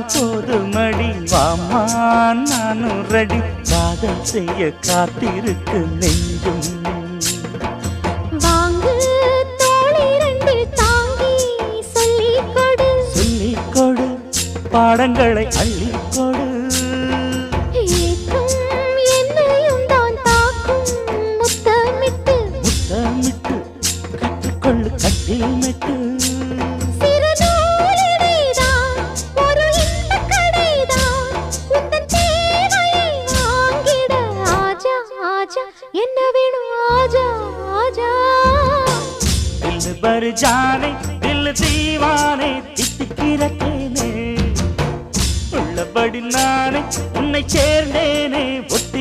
போதுமடி வாமா நானும் ரெடி காதல் செய்ய காத்திருக்கு நெஞ்சும் வாங்கு தோளி ரெண்டு தாங்கி சொல்லிக்கொடு சொல்லிக்கொடு பாடங்களை அள்ளிக்கொடு ஏற்றும் என்னையும் தான் தாக்கும் முத்தமிட்டு முத்தமிட்டு கற்றுக்கொள்ளு கட்டில் மெட்டு என்ன வேணும் ஆஜா ஆஜா दिल भर जाने दिल दीवाने தித்திக்கிறேனே உள்ளபடி நானே உன்னை சேர்ந்தேனே